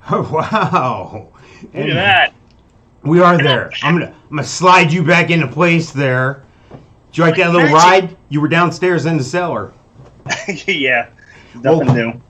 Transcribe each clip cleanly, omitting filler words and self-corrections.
Wow. Look at that. We are there. I'm gonna slide you back into place there. Did you like that little Magic. ride? You were downstairs in the cellar. Yeah, nothing new.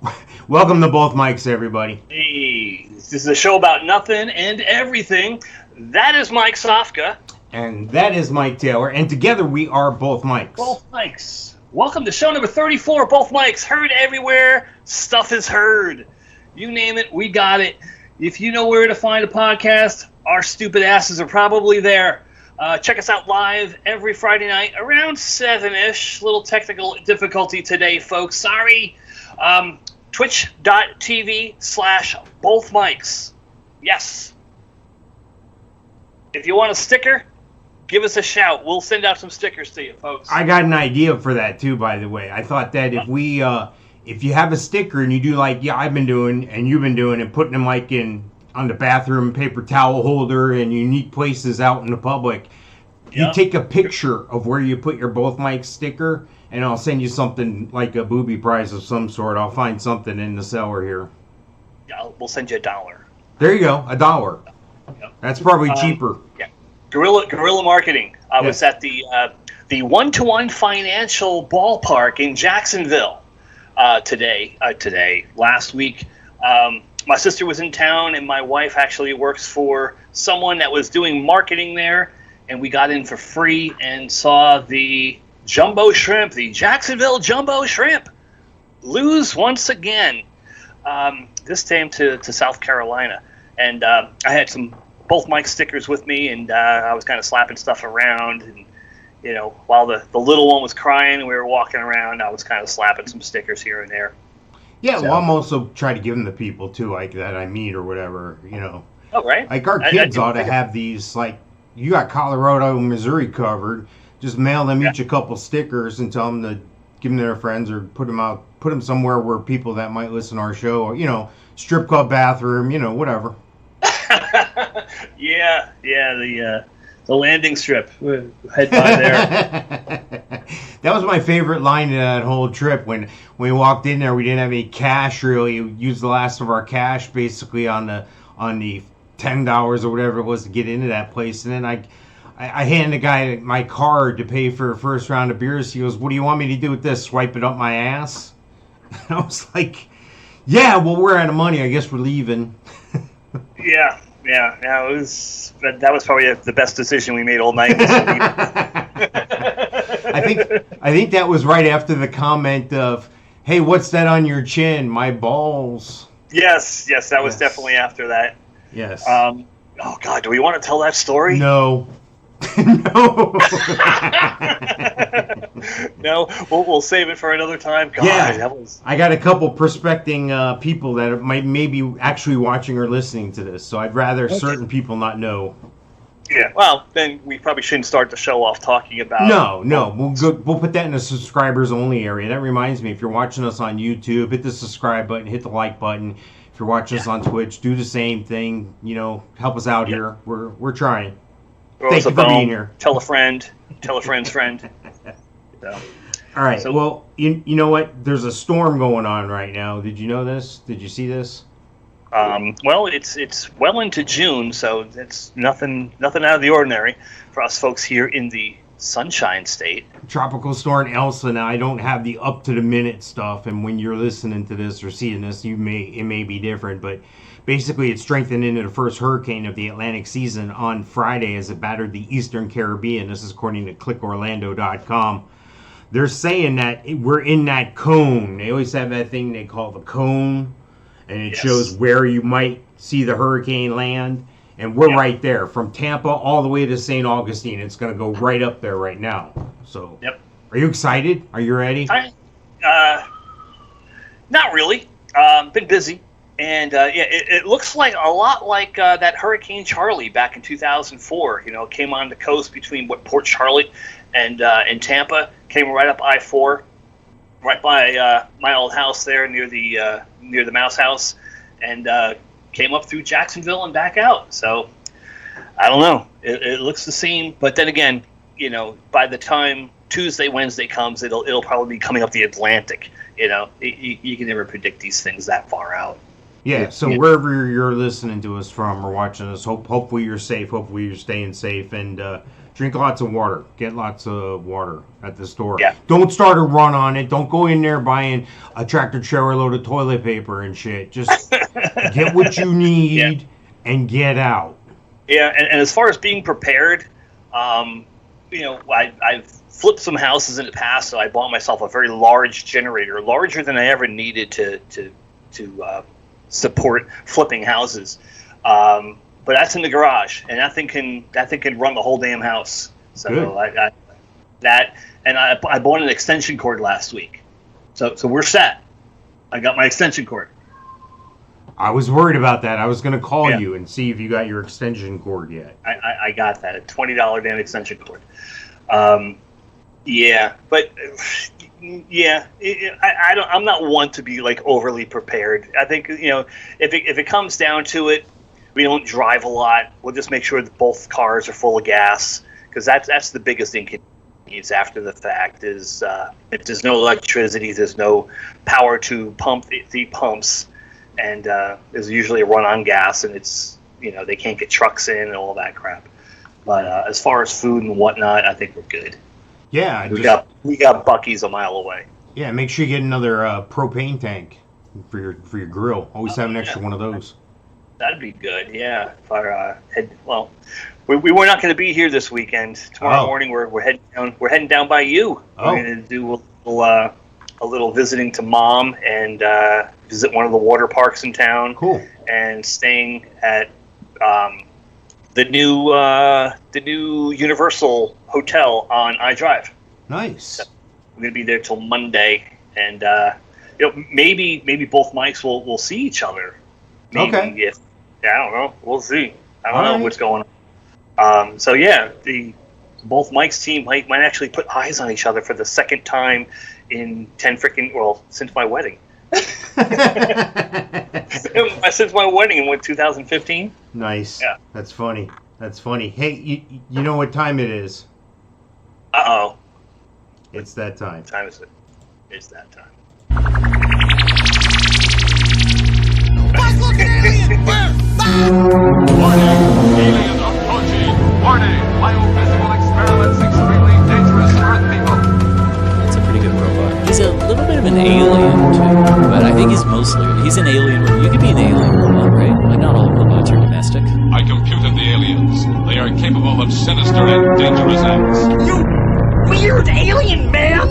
Welcome to Both Mics, everybody. Hey, this is a show about nothing and everything. That is Mike Sofka. And that is Mike Taylor. And together we are Both Mics. Both Mics. Welcome to show number 34. Both Mics. Heard everywhere. Stuff is heard. You name it, we got it. If you know where to find a podcast, our stupid asses are probably there. Check us out live every Friday night around 7-ish. Little technical difficulty today, folks. Sorry. Twitch.tv/Both Mics. Yes. If you want a sticker, give us a shout. We'll send out some stickers to you, folks. I got an idea for that too, by the way. I thought that if you have a sticker and you do like I've been doing and you've been doing and putting them like on the bathroom paper towel holder and unique places out in the public, you take a picture of where you put your Both Mics sticker, and I'll send you something like a booby prize of some sort. I'll find something in the cellar here. Yeah, we'll send you $1. There you go, $1. Yep. That's probably cheaper. Yeah, guerrilla marketing. I was at the 1-to-1 Financial Ballpark in Jacksonville last week. My sister was in town, and my wife actually works for someone that was doing marketing there, and we got in for free and saw the jumbo shrimp, the Jacksonville jumbo shrimp, lose once again. This time to South Carolina, and I had some Both Mic stickers with me, and I was kind of slapping stuff around, and while the little one was crying and we were walking around, I was kind of slapping some stickers here and there. Yeah, well, I'm also trying to give them to people too, like that I meet or whatever, Oh, right. Like our kids ought to have these, like, you got Colorado and Missouri covered. Just mail them each a couple stickers and tell them to give them to their friends or put them somewhere where people that might listen to our show, or, strip club bathroom, whatever. Yeah, the landing strip. Head by there. That was my favorite line in that whole trip. When we walked in there, we didn't have any cash really. We used the last of our cash basically on the $10 or whatever it was to get into that place. And then I handed the guy my card to pay for a first round of beers. He goes, "What do you want me to do with this? Swipe it up my ass?" And I was like, "Yeah, well, we're out of money. I guess we're leaving." Yeah. That was probably the best decision we made all night. I think that was right after the comment of, "Hey, what's that on your chin? My balls." Yes, that was definitely after that. Yes. Oh God, do we want to tell that story? No. No. No, we'll save it for another time. God, yeah, I got a couple prospecting people that maybe actually watching or listening to this, so I'd rather certain people not know. Yeah, well, then we probably shouldn't start the show off talking about... No, we'll put that in the subscribers only area. That reminds me, if you're watching us on YouTube, hit the subscribe button, hit the like button. If you're watching us on Twitch, do the same thing. Help us out here. We're trying. Thank you for being here. Tell a friend. Tell a friend's friend. So. All right. So, well, you know what? There's a storm going on right now. Did you know this? Did you see this? Well, it's well into June, so it's nothing out of the ordinary for us folks here in the Sunshine State. Tropical storm Elsa. Now, I don't have the up to the minute stuff, and when you're listening to this or seeing this, it may be different, but basically it strengthened into the first hurricane of the Atlantic season on Friday as it battered the Eastern Caribbean. This is according to clickorlando.com. They're saying that we're in that cone. They always have that thing they call the cone, and it shows where you might see the hurricane land. And we're right there, from Tampa all the way to St. Augustine. It's going to go right up there right now. So, Are you excited? Are you ready? Not really. Been busy. And, it looks like a lot like that Hurricane Charlie back in 2004. It came on the coast between Port Charlotte and Tampa. Came right up I-4, right by my old house there near the Mouse House. And came up through Jacksonville and back out. So, I don't know. It looks the same. But then again, by the time Tuesday, Wednesday comes, it'll probably be coming up the Atlantic. You can never predict these things that far out. Yeah, so wherever you're listening to us from or watching us, hopefully you're safe. Hopefully you're staying safe, and drink lots of water. Get lots of water at the store. Yeah. Don't start a run on it. Don't go in there buying a tractor trailer load of toilet paper and shit. Just get what you need and get out. Yeah, and as far as being prepared, I've flipped some houses in the past, so I bought myself a very large generator, larger than I ever needed to support flipping houses. But that's in the garage, and that thing can run the whole damn house. So good. I got that, and I bought an extension cord last week, so we're set. I got my extension cord. I was worried about that. I was going to call you and see if you got your extension cord yet. I got that, a $20 damn extension cord. But I'm not one to be like overly prepared. I think if it comes down to it, we don't drive a lot. We'll just make sure that both cars are full of gas, because that's the biggest inconvenience after the fact. Is if there's no electricity, there's no power to pump the pumps, and there's usually a run on gas, and it's they can't get trucks in and all that crap. But as far as food and whatnot, I think we're good. Yeah, we got Buc-ee's a mile away. Yeah, make sure you get another propane tank for your grill. Always have an extra one of those. That'd be good. Yeah. If our we were not going to be here this weekend. Tomorrow morning we're heading down. We're heading down by you. Oh. We're going to do a little visiting to Mom and visit one of the water parks in town. Cool. And staying at the new Universal Hotel on iDrive. Nice. So we're going to be there till Monday, and maybe both Mikes will see each other. Maybe I don't know. We'll see. I don't know what's going on. Both Mike's team might actually put eyes on each other for the second time in since my wedding. Since my wedding in 2015. Nice. Yeah. That's funny. Hey, you know what time it is? Uh-oh. It's that time. What time is it? It's that time. Warning! Alien approaching! Warning! Biophysical experiments extremely dangerous to Earth people! It's a pretty good robot. He's a little bit of an alien, too. But I think he's an alien. You could be an alien robot, right? Like, not all robots are domestic. I computed the aliens. They are capable of sinister and dangerous acts. You weird alien man!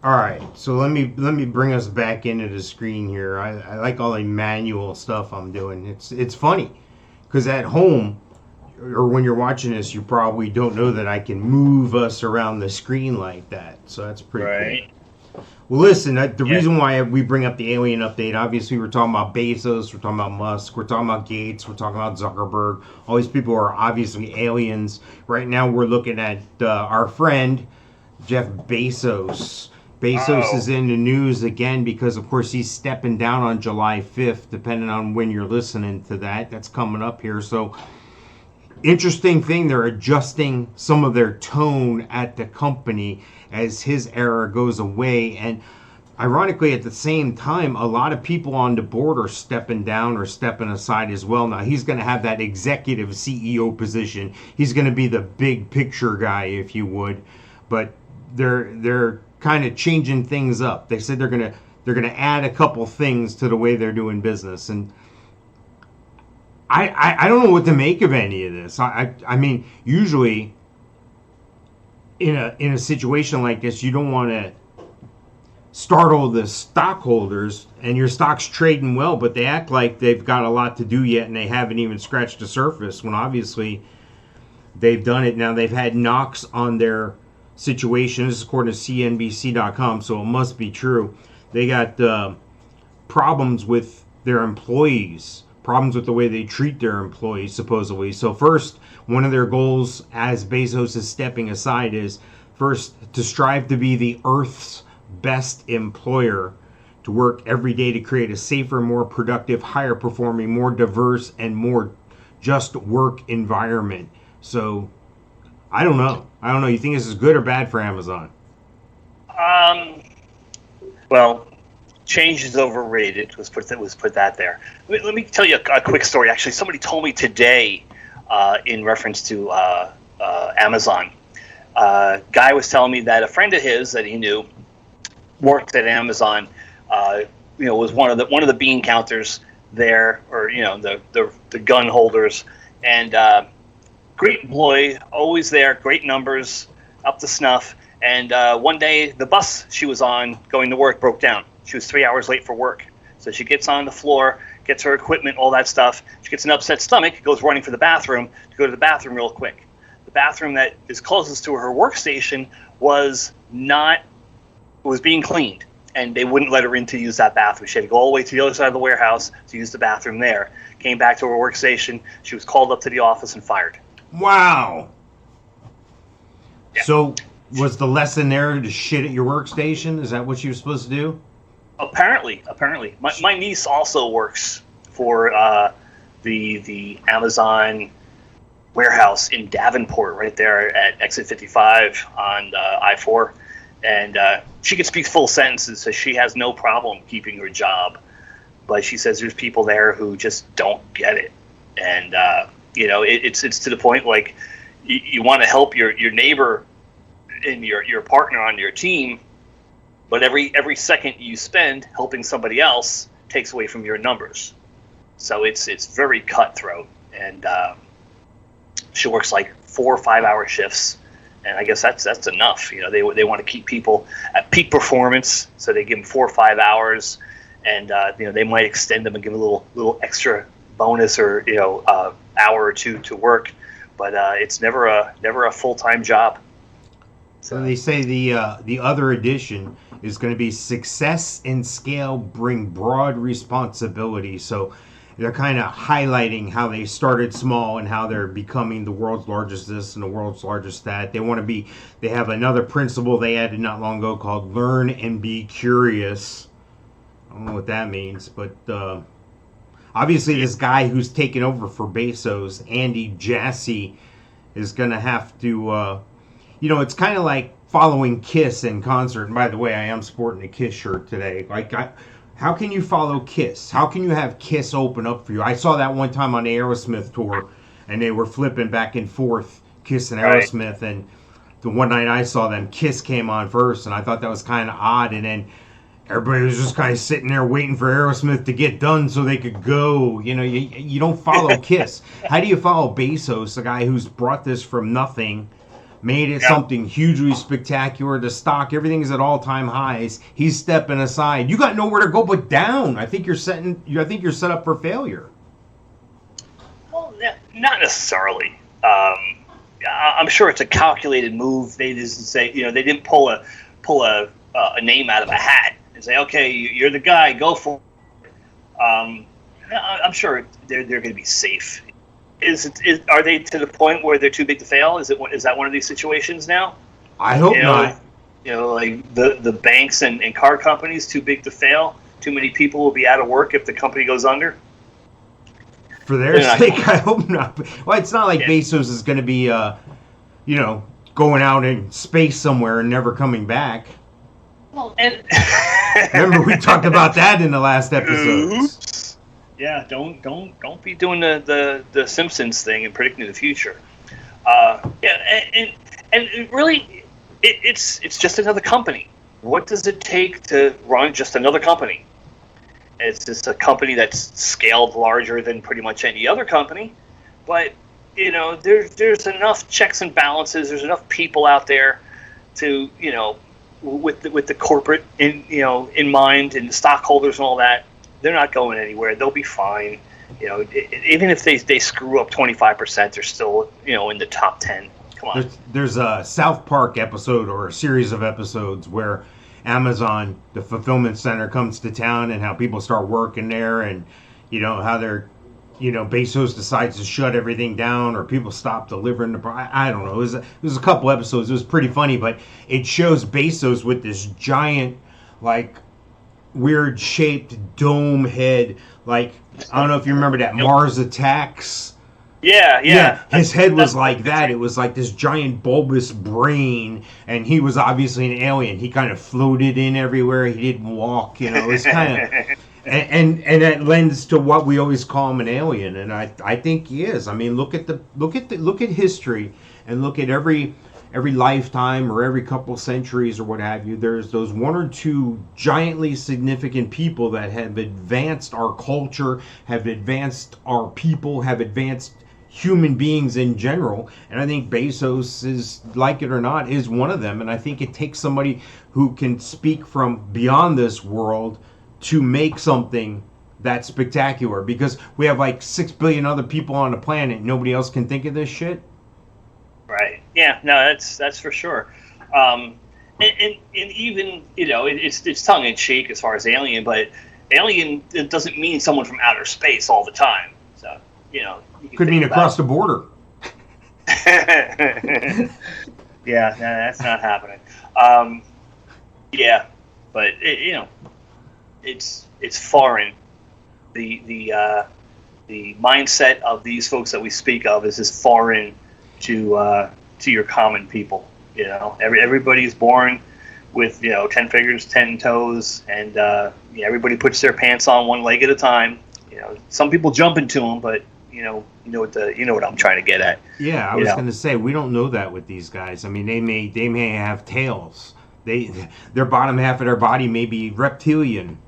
All right, so let me bring us back into the screen here. I like all the manual stuff I'm doing. It's funny because at home or when you're watching this, you probably don't know that I can move us around the screen like that. So that's pretty cool. Well, listen, the reason why we bring up the alien update, obviously we're talking about Bezos, we're talking about Musk, we're talking about Gates, we're talking about Zuckerberg. All these people are obviously aliens. Right now we're looking at our friend Jeff Bezos. Bezos is in the news again because, of course, he's stepping down on July 5th, depending on when you're listening to that. That's coming up here. So, interesting thing, they're adjusting some of their tone at the company as his era goes away. And ironically, at the same time, a lot of people on the board are stepping down or stepping aside as well. Now, he's going to have that executive CEO position. He's going to be the big picture guy, if you would. But they're kind of changing things up. They said they're gonna add a couple things to the way they're doing business, and I don't know what to make of any of this. I mean, usually in a situation like this, you don't want to startle the stockholders, and your stock's trading well, but they act like they've got a lot to do yet, and they haven't even scratched the surface. When obviously they've done it. Now they've had knocks on their situation. This is according to CNBC.com, so it must be true. They got problems with their employees, problems with the way they treat their employees, supposedly. So first, one of their goals as Bezos is stepping aside is first to strive to be the Earth's best employer, to work every day to create a safer, more productive, higher performing, more diverse, and more just work environment. So I don't know. You think this is good or bad for Amazon? Well, change is overrated. Was put that there. Let me tell you a quick story. Actually, somebody told me today, in reference to Amazon. Guy was telling me that a friend of his that he knew worked at Amazon. Was one of the bean counters there, or the gun holders, and great employee, always there, great numbers, up to snuff. And one day, the bus she was on going to work broke down. She was 3 hours late for work. So she gets on the floor, gets her equipment, all that stuff. She gets an upset stomach, goes running for the bathroom to go to the bathroom real quick. The bathroom that is closest to her workstation was being cleaned, and they wouldn't let her in to use that bathroom. She had to go all the way to the other side of the warehouse to use the bathroom there. Came back to her workstation. She was called up to the office and fired. Wow. Yeah. So was the lesson there to shit at your workstation? Is that what you were supposed to do? Apparently. My niece also works for the Amazon warehouse in Davenport, right there at exit 55 on I-4. And she can speak full sentences, so she has no problem keeping her job. But she says there's people there who just don't get it. And, it's to the point, like, you want to help your neighbor and your partner on your team, but every second you spend helping somebody else takes away from your numbers. So it's very cutthroat. And she works like 4 or 5 hour shifts. And I guess that's enough. They want to keep people at peak performance, so they give them 4 or 5 hours, and they might extend them and give a little extra bonus or hour or two to work, but it's never a full-time job. So they say the other edition is going to be success and scale bring broad responsibility. So they're kind of highlighting how they started small and how they're becoming the world's largest this and the world's largest that. They have another principle they added not long ago called learn and be curious. I don't know what that means, but obviously this guy who's taken over for Bezos, Andy Jassy, is going to have to, it's kind of like following Kiss in concert. And by the way, I am sporting a Kiss shirt today. How can you follow Kiss? How can you have Kiss open up for you? I saw that one time on the Aerosmith tour, and they were flipping back and forth, Kiss and Aerosmith. Right. And the one night I saw them, Kiss came on first, and I thought that was kind of odd. And then everybody was just kind of sitting there waiting for Aerosmith to get done so they could go. You don't follow Kiss. How do you follow Bezos, the guy who's brought this from nothing, made it something hugely spectacular? The stock, everything is at all-time highs. He's stepping aside. You got nowhere to go but down. I think you're set up for failure. Well, not necessarily. I'm sure it's a calculated move. They just say, they didn't pull a name out of a hat and say, okay, you're the guy, go for it. I'm sure they're going to be safe. Are they to the point where they're too big to fail? Is that one of these situations now? I hope not. Like the banks and car companies too big to fail. Too many people will be out of work if the company goes under. For their sake, I hope not. Well, it's not like Bezos is going to be, going out in space somewhere and never coming back. Well, and remember we talked about that in the last episode. Yeah, don't be doing the Simpsons thing and predicting the future. And really, it's just another company. What does it take to run just another company? It's just a company that's scaled larger than pretty much any other company, but there's enough checks and balances. There's enough people out there to with the corporate in mind and the stockholders and all that. They're not going anywhere. They'll be fine. Even if they screw up 25%, they're still in the top 10. Come on. There's a South Park episode or a series of episodes where Amazon, the fulfillment center, comes to town and how people start working there, and how they're Bezos decides to shut everything down or people stop delivering the I don't know. It was a couple episodes. It was pretty funny, but it shows Bezos with this giant weird shaped dome head, I don't know if you remember that Mars Attacks Yeah. His head was like that. It was like this giant bulbous brain, and he was obviously an alien. He kind of floated in everywhere. He didn't walk. It was kind of, and that lends to what we always call him, an alien. And I think he is. I mean, look at history, and look at every lifetime or every couple centuries or what have you. There's those one or two giantly significant people that have advanced our culture, have advanced our people, have advanced human beings in general. And I think Bezos, is, like it or not, is one of them. And I think it takes somebody who can speak from beyond this world to make something that spectacular, because we have like 6 billion other people on the planet. Nobody else can think of this shit. Right. Yeah. No, that's for sure. And even, it's tongue in cheek as far as alien, but alien, it doesn't mean someone from outer space all the time. So, could mean across the border. Yeah, no, that's not happening. Yeah, but it's foreign. The mindset of these folks that we speak of is just foreign to your common people. Everybody's born with 10 fingers, 10 toes, and everybody puts their pants on one leg at a time. Some people jump into them, but you know what I'm trying to get at. Yeah, I was going to say, we don't know that with these guys. I mean, they may have tails. Their bottom half of their body may be reptilian.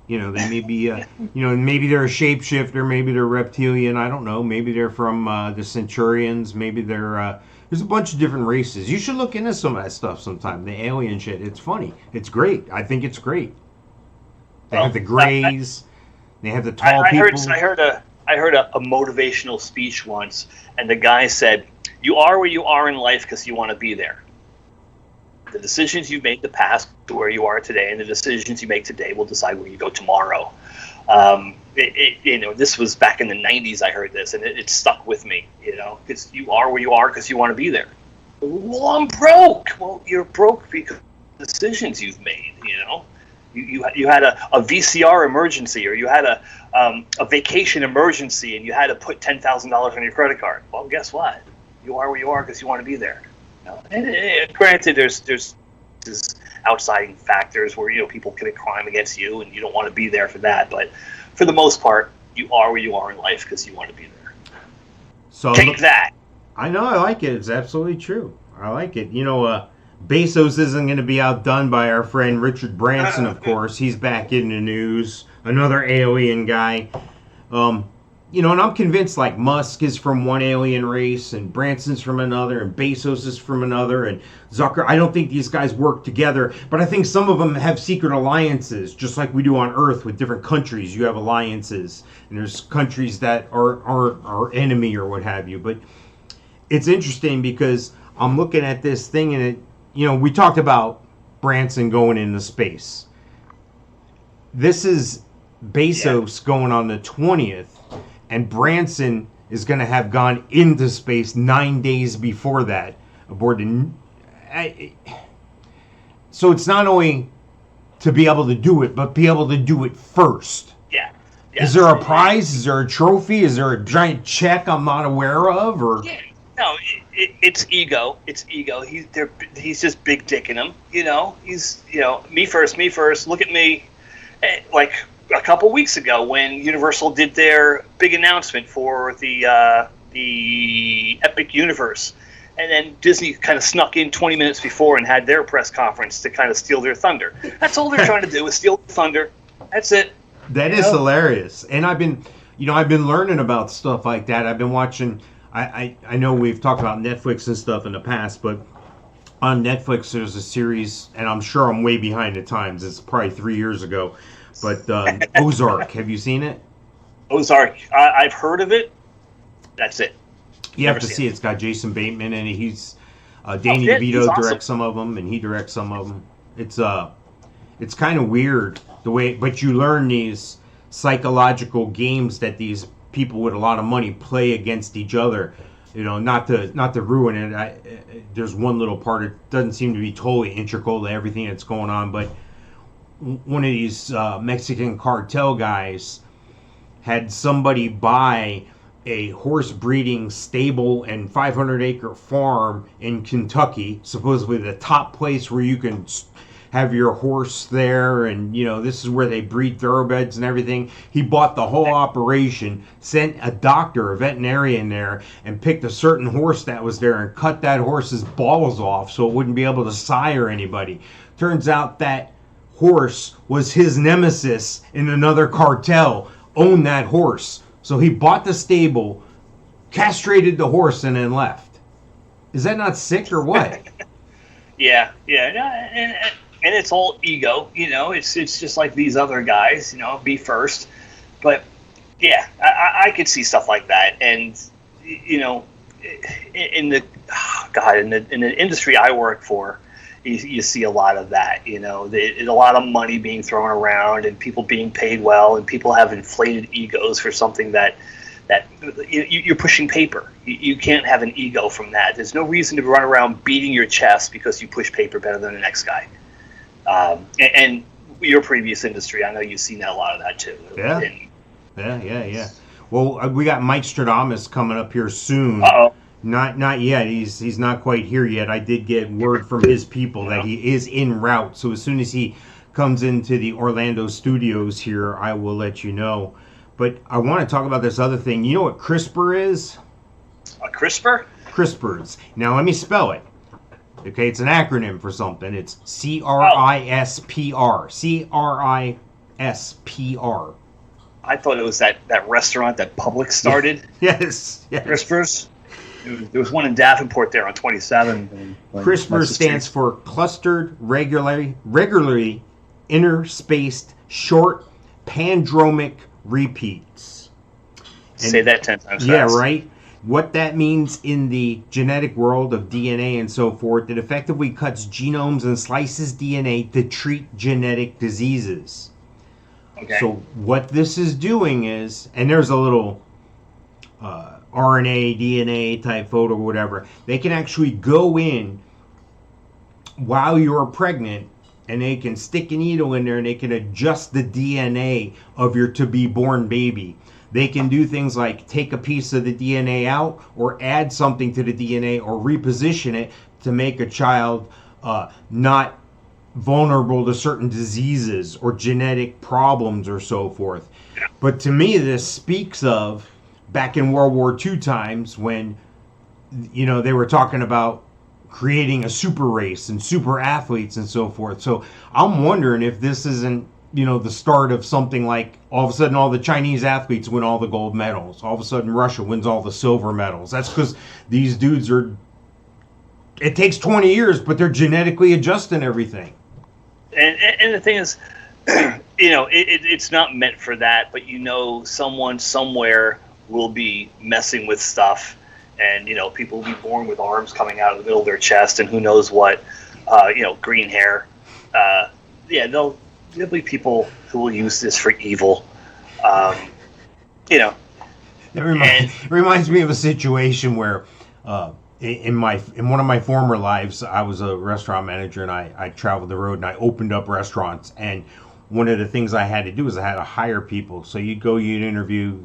They may be, maybe they're a shapeshifter, maybe they're reptilian. I don't know. Maybe they're from the Centurions. Maybe they're. There's a bunch of different races. You should look into some of that stuff sometime. The alien shit. It's funny. It's great. I think it's great. They have the grays. They have the tall people. I heard a motivational speech once, and the guy said, "You are where you are in life because you want to be there. The decisions you've made in the past to where you are today, and the decisions you make today will decide where you go tomorrow." This was back in the 90s. I heard this, and it stuck with me. Because you are where you are because you want to be there. Well, I'm broke. Well, you're broke because of the decisions you've made. You had a VCR emergency, or you had a vacation emergency, and you had to put $10,000 on your credit card. Well, guess what? You are where you are because you want to be there. And granted, there's outside factors where people commit crime against you, and you don't want to be there for that. But for the most part, you are where you are in life because you want to be there. So take that. I know, I like it. It's absolutely true. I like it. Bezos isn't going to be outdone by our friend Richard Branson, of course. He's back in the news. Another alien guy. And I'm convinced, like, Musk is from one alien race, and Branson's from another, and Bezos is from another, and Zucker. I don't think these guys work together, but I think some of them have secret alliances, just like we do on Earth with different countries. You have alliances, and there's countries that are our enemy or what have you. But it's interesting because I'm looking at this thing, and we talked about Branson going into space. This is Bezos going on the 20th. And Branson is going to have gone into space 9 days before that aboard so it's not only to be able to do it, but be able to do it first. Yeah. Is there a prize? Is there a trophy? Is there a giant check I'm not aware of? Or no, it's ego. It's ego. He's just big dicking him. He's me first. Look at me, like. A couple weeks ago, when Universal did their big announcement for the Epic Universe, and then Disney kind of snuck in 20 minutes before and had their press conference to kind of steal their thunder. That's all they're trying to do is steal thunder. That's it. That is hilarious. And I've been learning about stuff like that. I've been watching. I know we've talked about Netflix and stuff in the past, but on Netflix there's a series, and I'm sure I'm way behind the times. It's probably 3 years ago. But Ozark, have you seen it? Ozark, I've heard of it. That's it. You have to see it. It's got Jason Bateman, and he's Danny DeVito directs some of them, and he directs some of them. It's kind of weird the way, but you learn these psychological games that these people with a lot of money play against each other. Not to ruin it. There's one little part. It doesn't seem to be totally integral to everything that's going on, but one of these Mexican cartel guys had somebody buy a horse breeding stable and 500-acre farm in Kentucky, supposedly the top place where you can have your horse there, and this is where they breed thoroughbreds and everything. He bought the whole operation, sent a doctor, a veterinarian there, and picked a certain horse that was there and cut that horse's balls off so it wouldn't be able to sire anybody. Turns out that horse was his nemesis in another cartel, owned that horse. So he bought the stable, castrated the horse, and then left. Is that not sick or what? Yeah. And it's all ego, It's just like these other guys, be first. But yeah, I could see stuff like that, and in the industry I work for, you see a lot of that. A lot of money being thrown around, and people being paid well, and people have inflated egos for something that you're pushing paper. You can't have an ego from that. There's no reason to run around beating your chest because you push paper better than the next guy. And your previous industry, I know you've seen a lot of that too. Yeah. Well, we got Mikestradamus coming up here soon. Uh-oh. Not yet. He's not quite here yet. I did get word from his people that he is en route. So as soon as he comes into the Orlando studios here, I will let you know. But I want to talk about this other thing. You know what CRISPR is? A CRISPR? CRISPRs. Now let me spell it. Okay, it's an acronym for something. It's CRISPR. CRISPR. I thought it was that restaurant that Publix started. Yes. CRISPRs. There was one in Davenport there on 27. CRISPR stands for clustered, regularly interspaced, short, palindromic repeats. Say that 10 times fast. Yeah, right? What that means in the genetic world of DNA and so forth, it effectively cuts genomes and slices DNA to treat genetic diseases. Okay. So what this is doing is, and there's a little RNA, DNA type photo or whatever, they can actually go in while you're pregnant, and they can stick a needle in there and they can adjust the DNA of your to-be-born baby. They can do things like take a piece of the DNA out or add something to the DNA or reposition it to make a child not vulnerable to certain diseases or genetic problems or so forth. But to me, this speaks of back in World War II times when, they were talking about creating a super race and super athletes and so forth. So I'm wondering if this isn't, the start of something like all of a sudden all the Chinese athletes win all the gold medals. All of a sudden Russia wins all the silver medals. That's because these dudes it takes 20 years, but they're genetically adjusting everything. And the thing is, it's not meant for that, but someone somewhere will be messing with stuff, and people will be born with arms coming out of the middle of their chest and who knows what, green hair. There'll be people who will use this for evil. It reminds me of a situation where in one of my former lives, I was a restaurant manager, and I traveled the road and I opened up restaurants. And one of the things I had to do is I had to hire people. So you'd interview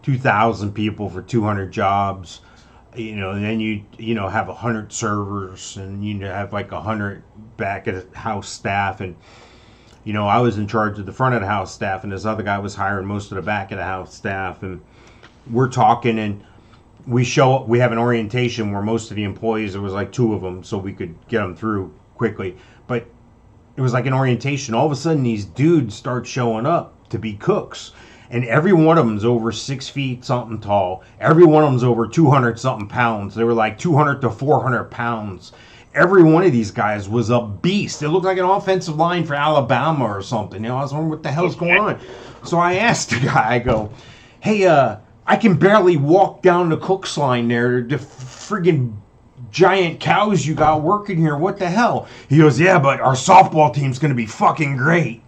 2,000 people for 200 jobs. And then you have 100 servers, and you have like 100 back at house staff, and I was in charge of the front of the house staff, and this other guy was hiring most of the back of the house staff. And we're talking, and we have an orientation where most of the employees, there was like 2 of them, so we could get them through quickly. But it was like an orientation. All of a sudden, these dudes start showing up to be cooks. And every one of them's over 6 feet something tall. Every one of them's over 200 something pounds. They were like 200 to 400 pounds. Every one of these guys was a beast. It looked like an offensive line for Alabama or something. I was wondering what the hell's going on. So I asked the guy, I go, hey, I can barely walk down the cook's line there. The friggin' giant cows you got working here. What the hell? He goes, yeah, but our softball team's going to be fucking great.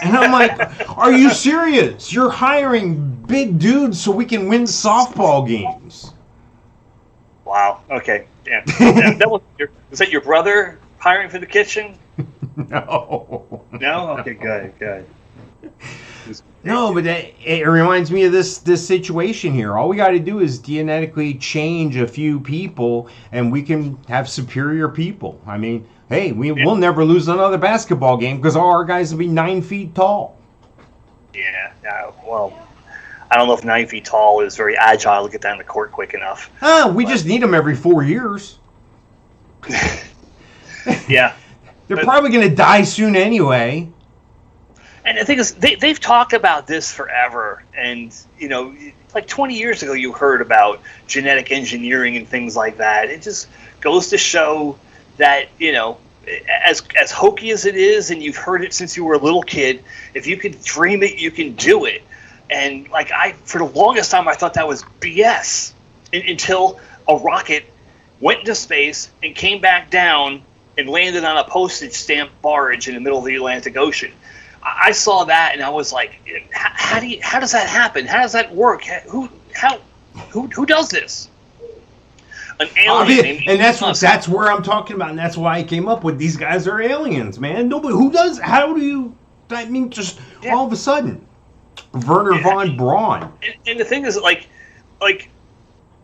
And I'm like, are you serious? You're hiring big dudes so we can win softball games. Wow. Okay. Yeah. Was that your brother hiring for the kitchen? No. No? Okay, good. No, but it reminds me of this situation here. All we got to do is genetically change a few people, and we can have superior people. I mean, hey, we'll never lose another basketball game because all our guys will be 9 feet tall. Yeah. Well, I don't know if 9 feet tall is very agile to get down the court quick enough. We just need them every 4 years. Yeah. They're probably going to die soon anyway. And the thing is, they've talked about this forever. And, like 20 years ago, you heard about genetic engineering and things like that. It just goes to show that, as hokey as it is, and you've heard it since you were a little kid, if you can dream it, you can do it. And, for the longest time, I thought that was BS until a rocket went into space and came back down and landed on a postage stamp barge in the middle of the Atlantic Ocean. I saw that and I was like, how does that happen? How does that work? Who does this? An alien. And that's where I'm talking about, and that's why I came up with these guys are aliens, man. Nobody all of a sudden, Werner von Braun. And the thing is, like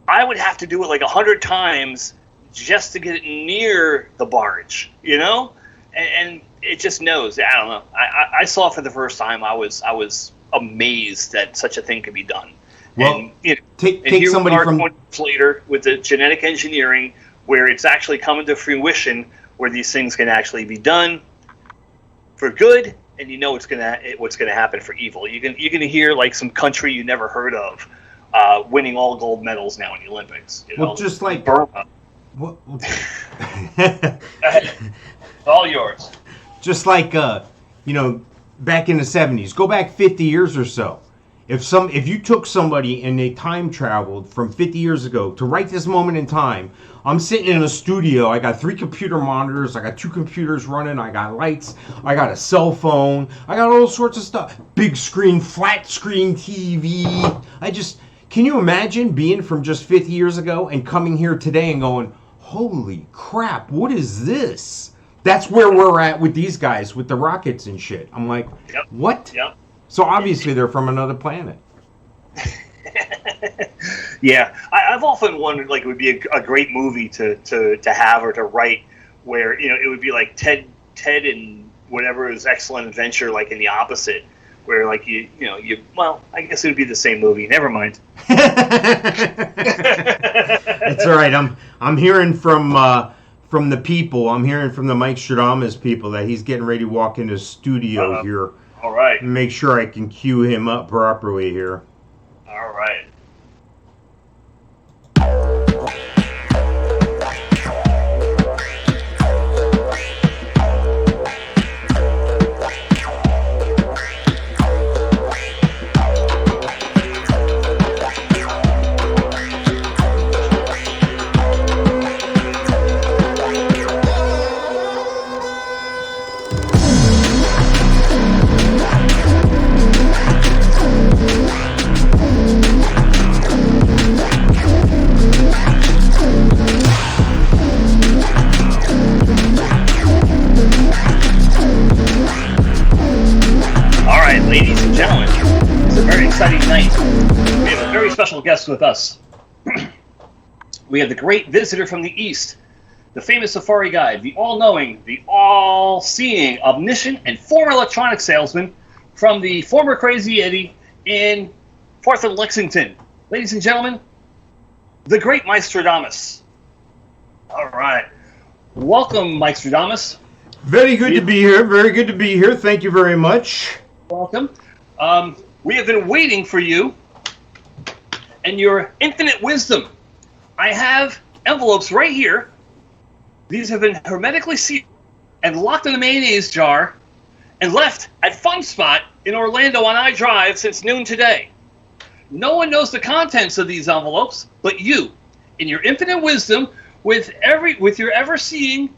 I would have to do it 100 times just to get it near the barge, and it just knows. I don't know. I saw it for the first time. I was amazed that such a thing could be done. Well, and, take somebody from 20 years later with the genetic engineering, where it's actually coming to fruition, where these things can actually be done for good, and what's gonna happen for evil. You're gonna hear some country you never heard of winning all gold medals now in the Olympics. Well, just like Burma. What? It's all yours. Just like back in the 70s, go back 50 years or so. If you took somebody and they time traveled from 50 years ago to right this moment in time, I'm sitting in a studio. I got 3 computer monitors. I got 2 computers running. I got lights. I got a cell phone. I got all sorts of stuff. Big screen, flat screen TV. Can you imagine being from just 50 years ago and coming here today and going, holy crap, what is this? That's where we're at with these guys, with the rockets and shit. I'm like, yep. What? Yep. So obviously they're from another planet. Yeah, I've often wondered, it would be a great movie to have or to write, where it would be like Ted and whatever is Excellent Adventure, in the opposite, where I guess it would be the same movie. Never mind. It's all right. I'm hearing from the people. I'm hearing from the Mikestradamus people that he's getting ready to walk into the studio here. All right. Make sure I can cue him up properly here. All right. Ladies and gentlemen, it's a very exciting night. We have a very special guest with us. We have the great visitor from the East, the famous safari guide, the all-knowing, the all-seeing, omniscient, and former electronic salesman from the former Crazy Eddie in 4th and Lexington. Ladies and gentlemen, the great Mikestradamus. All right. Welcome, Mikestradamus. Very good to be here. Very good to be here. Thank you very much. Welcome. We have been waiting for you and your infinite wisdom. I have envelopes right here. These have been hermetically sealed and locked in a mayonnaise jar and left at Fun Spot in Orlando on I-Drive since noon today. No one knows the contents of these envelopes but you, in your infinite wisdom, with your ever-seeing,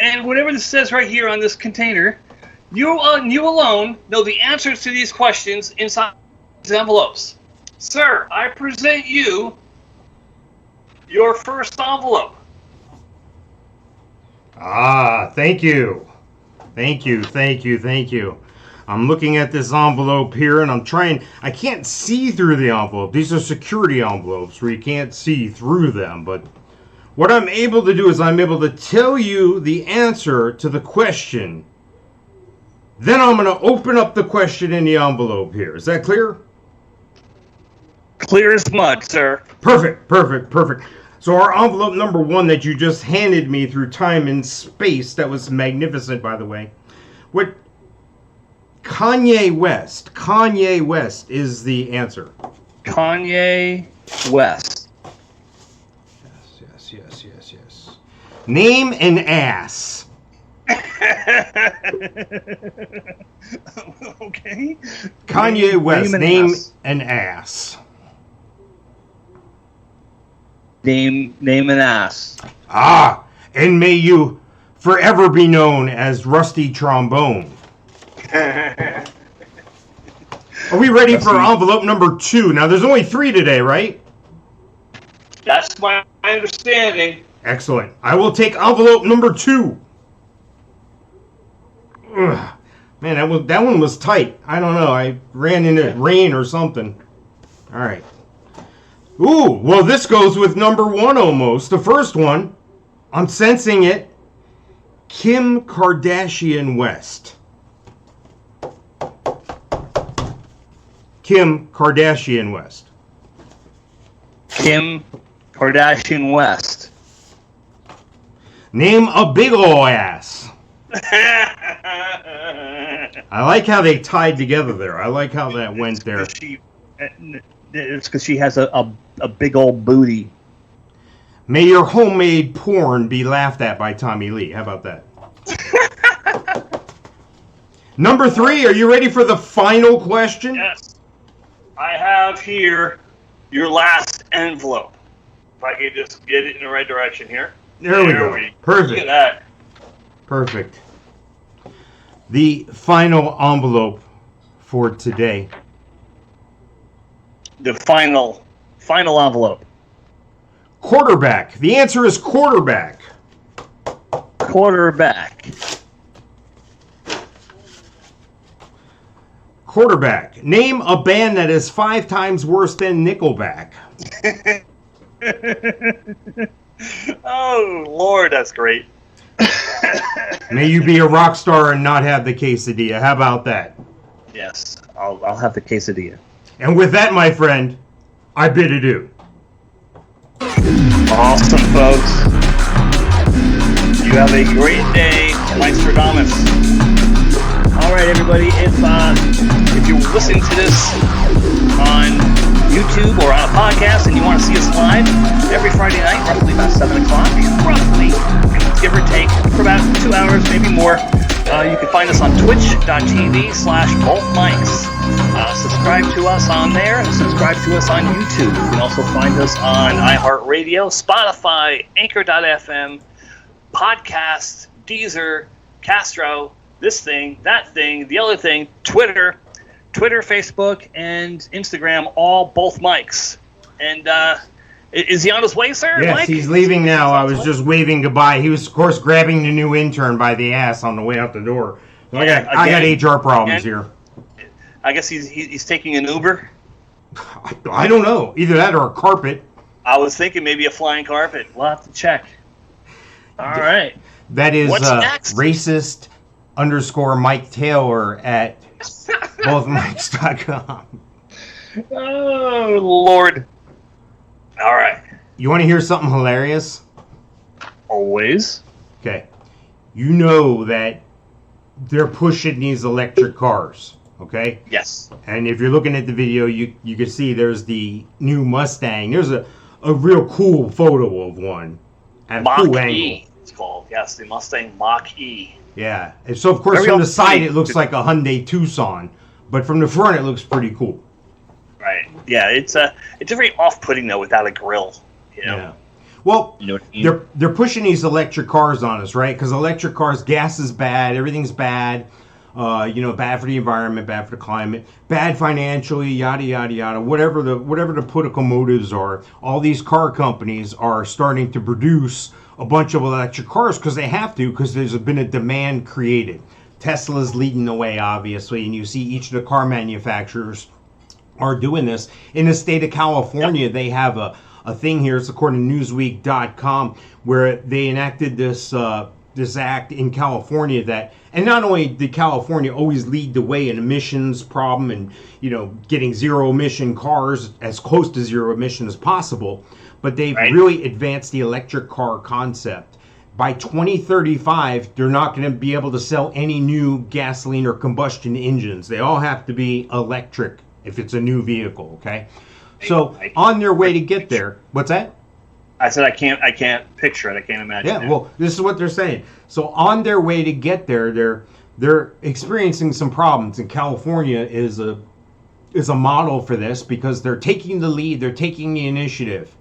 and whatever this says right here on this container. You alone know the answers to these questions inside these envelopes. Sir, I present you your first envelope. Thank you. Thank you. I'm looking at this envelope here, and I can't see through the envelope. These are security envelopes where you can't see through them, but what I'm able to do is I'm able to tell you the answer to the question. Then I'm going to open up the question in the envelope here. Is that clear? Clear as mud, sir. Perfect. So our envelope number 1 that you just handed me through time and space, that was magnificent, by the way. What Kanye West is the answer. Kanye West. Yes. Name an ass. Okay. Kanye West, name ass. an ass. Name an ass. Ah, and may you forever be known as Rusty Trombone. Are we ready for envelope number 2? Now, there's only 3 today, right? That's my understanding. Excellent. I will take envelope number 2. Ugh. Man, that one was tight. I don't know. I ran into rain or something. All right. Ooh, well, this goes with number 1 almost. The first one, I'm sensing it. Kim Kardashian West. Kim Kardashian West. Kim Kardashian West. Name a big ol' ass. I like how they tied together there. I like how that went there. It's because she has a big old booty. May your homemade porn be laughed at by Tommy Lee. How about that? Number 3, are you ready for the final question? Yes. I have here your last envelope. If I could just get it in the right direction here. There we go. Perfect. Look at that. Perfect. The final envelope for today. The final envelope. Quarterback. The answer is quarterback. Quarterback. Quarterback. Name a band that is 5 times worse than Nickelback. Oh, Lord, that's great. May you be a rock star and not have the quesadilla. How about that? Yes, I'll have the quesadilla. And with that, my friend, I bid adieu. Awesome, folks. You have a great day, Mikestradamus. All right, everybody. If you're listening to this on YouTube or on a podcast and you want to see us live every Friday night, roughly about 7 o'clock, roughly, give or take, for about 2 hours, maybe more, you can find us on twitch.tv/bothmics. Subscribe to us on there and subscribe to us on YouTube. You can also find us on iHeartRadio, Spotify, Anchor.fm, Podcast, Deezer, Castro, this thing, that thing, the other thing, Twitter, Facebook, and Instagram, all both mics. And is he on his way, sir? Yes, Mike? he's leaving now. I was just waving goodbye. He was, of course, grabbing the new intern by the ass on the way out the door. So I got HR problems here. I guess he's taking an Uber. I don't know. Either that or a carpet. I was thinking maybe a flying carpet. We'll have to check. All right. That is What's next? racist_Mike Taylor at bothmics.com. Oh, Lord. All right. You want to hear something hilarious? Always. Okay. You know that they're pushing these electric cars, okay? Yes. And if you're looking at the video, you can see there's the new Mustang. There's a real cool photo of one at a cool Mach angle. E, it's called. Yes, the Mustang Mach E. Yeah. And so, of course, Very from the off-putting. side, it looks like a Hyundai Tucson. But from the front, it looks pretty cool. Right. Yeah, it's very off-putting, though, without a grill. You know? Yeah. Well, You know what I mean? they're pushing these electric cars on us, right? Because electric cars, gas is bad, everything's bad. Bad for the environment, bad for the climate, bad financially, yada yada yada. Whatever the political motives are, all these car companies are starting to produce a bunch of electric cars because they have to, because there's been a demand created. Tesla's leading the way, obviously, and you see each of the car manufacturers are doing this. In the state of California, they have a thing here, it's according to Newsweek.com, where they enacted this act in California that, and not only did California always lead the way in emissions problem and, you know, getting zero emission cars as close to zero emission as possible, but they've really advanced the electric car concept. By 2035, they're not going to be able to sell any new gasoline or combustion engines. They all have to be electric if it's a new vehicle, okay? So on their way to get there, what's that? I said I can't picture it. I can't imagine. Yeah, well, this is what they're saying. So on their way to get there, they're experiencing some problems, and California is a model for this because they're taking the lead, they're taking the initiative.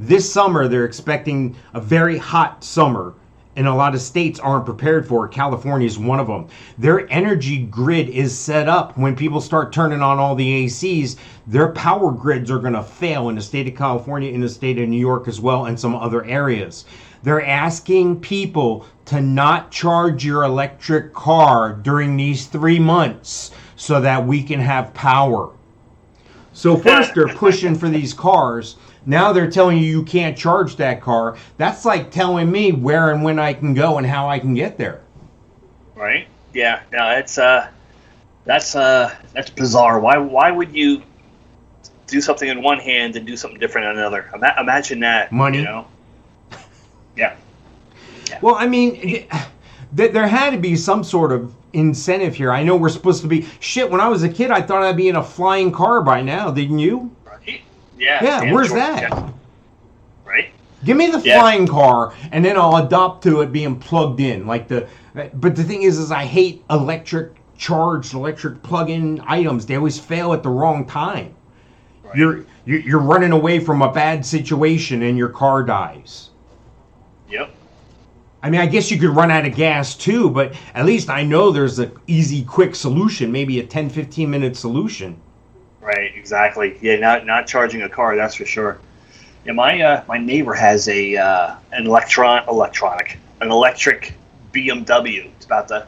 This summer, they're expecting a very hot summer, and a lot of states aren't prepared for it. California is one of them. Their energy grid is set up. When people start turning on all the ACs, their power grids are going to fail in the state of California, in the state of New York as well, and some other areas. They're asking people to not charge your electric car during these 3 months so that we can have power. So first they're pushing for these cars. Now they're telling you you can't charge that car. That's like telling me where and when I can go and how I can get there. Right? Yeah. No, that's bizarre. Why would you do something in one hand and do something different in another? Imagine that. Money. You know? Yeah. Well, I mean, there had to be some sort of incentive here. I know we're supposed to be... Shit, when I was a kid, I thought I'd be in a flying car by now, didn't you? Right. Yeah. Yeah, where's that? Yeah. Right? Give me the flying car, and then I'll adopt to it being plugged in. But the thing is I hate electric plug-in items. They always fail at the wrong time. Right. You're running away from a bad situation, and your car dies. Yep. I mean, I guess you could run out of gas too, but at least I know there's an easy, quick solution, maybe a 10, 15-minute solution. Right, exactly. Yeah, not charging a car, that's for sure. Yeah, my neighbor has an electric BMW. It's about the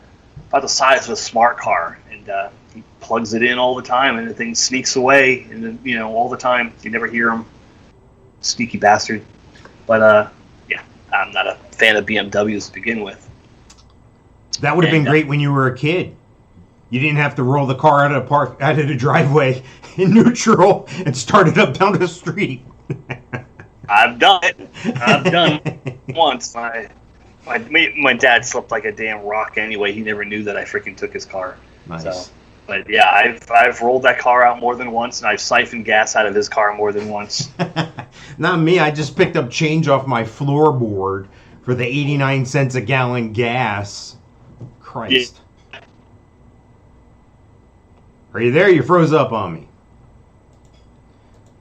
size of a smart car, and he plugs it in all the time, and the thing sneaks away, and all the time. You never hear him. Sneaky bastard. But yeah, I'm not a fan of BMWs to begin with. That would have been great when you were a kid. You didn't have to roll the car out of the driveway in neutral and start it up down the street. I've done it once. My dad slept like a damn rock anyway. He never knew that I freaking took his car. Nice. So, but yeah, I've rolled that car out more than once, and I've siphoned gas out of his car more than once. Not me. I just picked up change off my floorboard for the 89 cents a gallon gas. Christ. Yeah. Are you there? You froze up on me.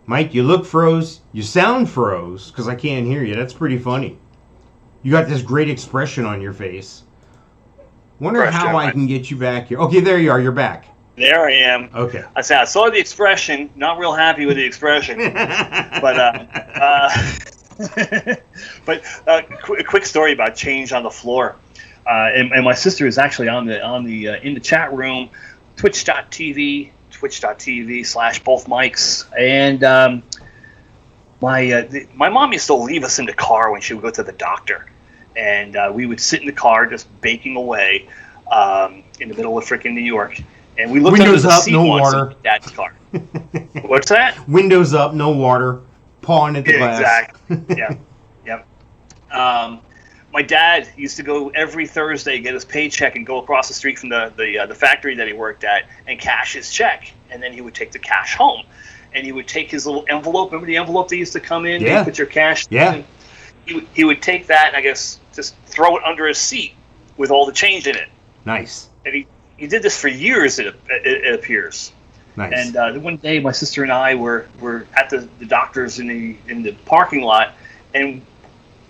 Mike, you look froze. You sound froze because I can't hear you. That's pretty funny. You got this great expression on your face. Wonder how I can get you back here. Okay, there you are. You're back. There I am. Okay. I saw the expression. Not real happy with the expression. But a quick story about change on the floor. And my sister is actually in the chat room, twitch.tv /both mics, and my mom used to leave us in the car when she would go to the doctor, and we would sit in the car just baking away in the middle of freaking New York, and we looked Windows under the up, seat no once water. in Dad's car. What's that? Windows up, no water, pawing at the glass. Exactly. Yeah. My dad used to go every Thursday, get his paycheck, and go across the street from the factory that he worked at and cash his check. And then he would take the cash home. And he would take his little envelope. Remember the envelope that used to come in? Yeah. You put your cash in? He would take that and I guess just throw it under his seat with all the change in it. Nice. And he did this for years, it appears. Nice. And one day my sister and I were at the doctor's in the parking lot and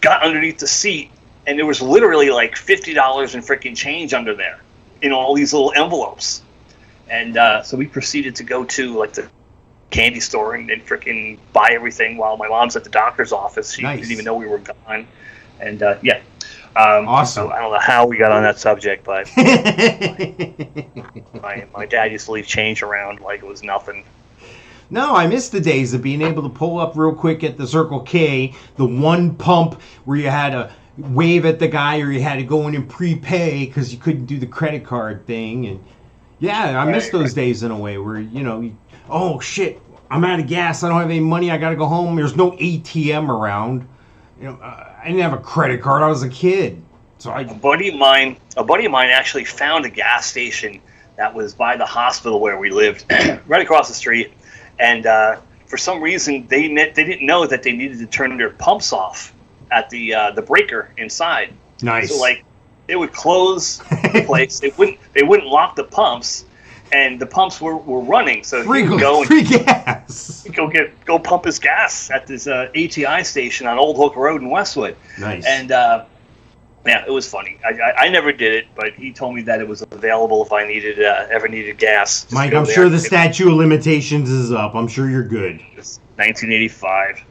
got underneath the seat. And there was literally like $50 in freaking change under there in all these little envelopes. And so we proceeded to go to like the candy store and freaking buy everything while my mom's at the doctor's office. She didn't even know we were gone. And yeah. Awesome. So I don't know how we got on that subject, but my dad used to leave change around like it was nothing. No, I miss the days of being able to pull up real quick at the Circle K, the one pump where you had to wave at the guy or you had to go in and prepay because you couldn't do the credit card thing. And yeah, I miss those days in a way where, oh shit, I'm out of gas. I don't have any money. I got to go home. There's no ATM around. I didn't have a credit card. I was a kid. So A buddy of mine actually found a gas station that was by the hospital where we lived, right across the street. And for some reason, they didn't know that they needed to turn their pumps off at the breaker inside. Nice. So like, they would close the place. They wouldn't lock the pumps, and the pumps were running. So he would go free gas. Go pump his gas at this ATI station on Old Hook Road in Westwood. Nice. And yeah, it was funny. I never did it, but he told me that it was available if I ever needed gas. Just Mike, go I'm there. sure the statute of limitations is up. I'm sure you're good. It's 1985.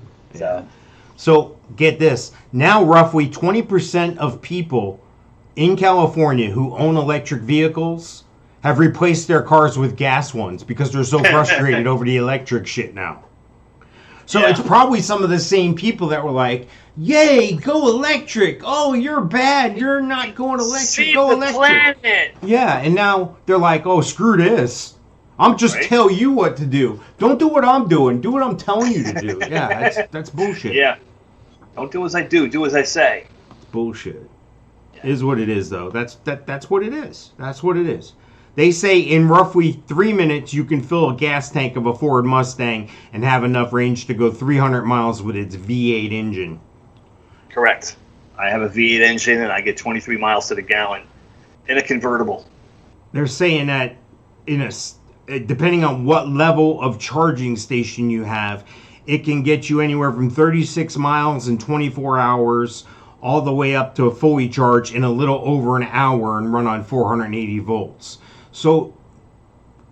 So get this. Now roughly 20% of people in California who own electric vehicles have replaced their cars with gas ones because they're so frustrated over the electric shit now. So it's probably some of the same people that were like, yay, go electric. Oh, you're bad. You're not going electric. Save go the electric. planet. Yeah, and now they're like, oh, screw this. I'm just tell you what to do. Don't do what I'm doing. Do what I'm telling you to do. Yeah, that's bullshit. Yeah. Don't do as I do. Do as I say. It's bullshit. Is what it is, though. That's what it is. That's what it is. They say in roughly 3 minutes you can fill a gas tank of a Ford Mustang and have enough range to go 300 miles with its V8 engine. Correct. I have a V8 engine and I get 23 miles to the gallon in a convertible. They're saying that depending on what level of charging station you have, it can get you anywhere from 36 miles in 24 hours all the way up to a fully charged in a little over an hour and run on 480 volts. So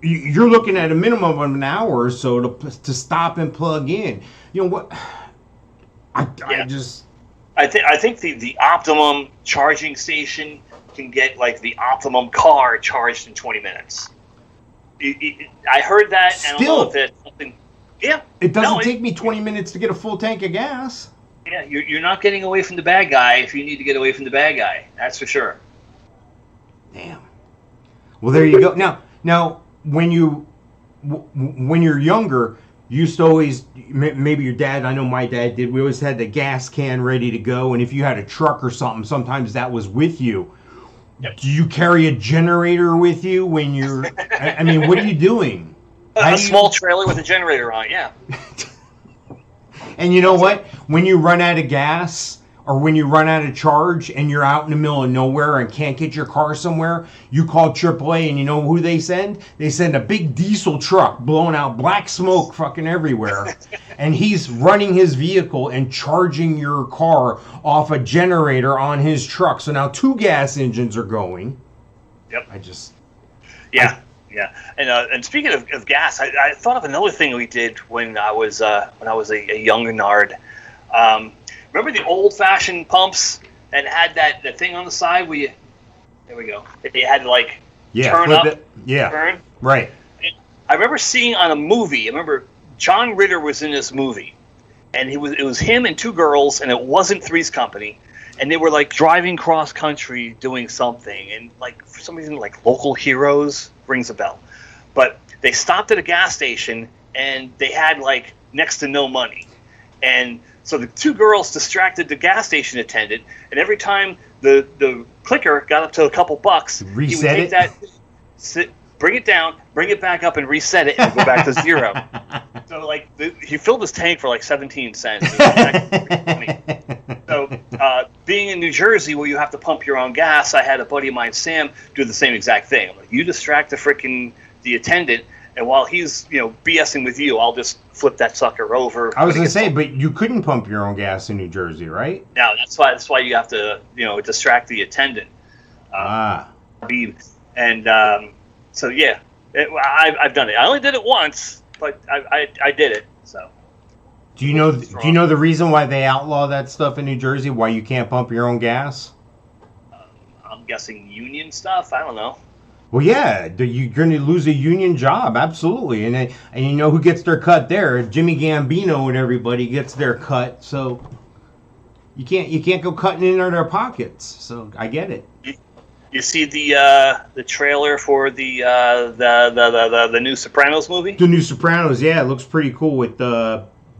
you're looking at a minimum of an hour or so to stop and plug in. You know what? I think the optimum charging station can get like the optimum car charged in 20 minutes. I heard that. And I don't know if it's something. Yeah. It doesn't take me 20 minutes to get a full tank of gas. Yeah, you're not getting away from the bad guy if you need to get away from the bad guy. That's for sure. Damn. Well, there you go. Now, when you're younger, you used to always, maybe your dad, I know my dad did, we always had the gas can ready to go, and if you had a truck or something, sometimes that was with you. Yep. Do you carry a generator with you when you're, I mean, what are you doing? A small trailer with a generator on it, yeah. And you know what? When you run out of gas or when you run out of charge and you're out in the middle of nowhere and can't get your car somewhere, you call AAA and you know who they send? They send a big diesel truck blowing out black smoke fucking everywhere. And he's running his vehicle and charging your car off a generator on his truck. So now 2 gas engines are going. Yep. Yeah. Yeah, and speaking of gas, I thought of another thing we did when I was a younger nard. Remember the old-fashioned pumps that had that thing on the side where there we go. They had to like turn up, turn. Right. I remember seeing on a movie. I remember John Ritter was in this movie, and it was him and 2 girls, and it wasn't Three's Company. And they were like driving cross country doing something, and like for some reason like Local Heroes rings a bell. But they stopped at a gas station and they had like next to no money. And so the 2 girls distracted the gas station attendant, and every time the clicker got up to a couple bucks, reset he would take that, bring it down, bring it back up and reset it and go back to 0. So like he filled his tank for like 17 cents. It was actually pretty funny. So being in New Jersey where you have to pump your own gas, I had a buddy of mine, Sam, do the same exact thing. I'm like, you distract the attendant, and while he's BSing with you, I'll just flip that sucker over. I was gonna say, but you couldn't pump your own gas in New Jersey, right? No, that's why you have to distract the attendant. And so yeah, I've done it. I only did it once, but I did it. So. Do you know the reason why they outlaw that stuff in New Jersey? Why you can't pump your own gas? guessing union stuff. I don't know. Well, yeah, you're going to lose a union job, absolutely, and you know who gets their cut there? Jimmy Gambino and everybody gets their cut, so you can't go cutting into their pockets. So I get it. You see the trailer for the new Sopranos movie? The new Sopranos, yeah, it looks pretty cool with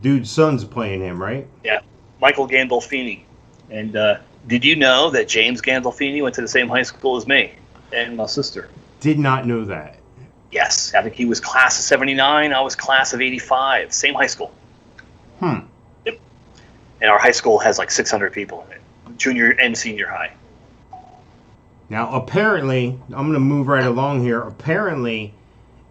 dude's son's playing him, right? Yeah, Michael Gandolfini. And did you know that James Gandolfini went to the same high school as me and my sister? Did not know that. Yes, I think he was class of '79. I was class of '85. Same high school. Yep. And our high school has like 600 people in it, junior and senior high. Now, apparently, I'm going to move right along here. Apparently,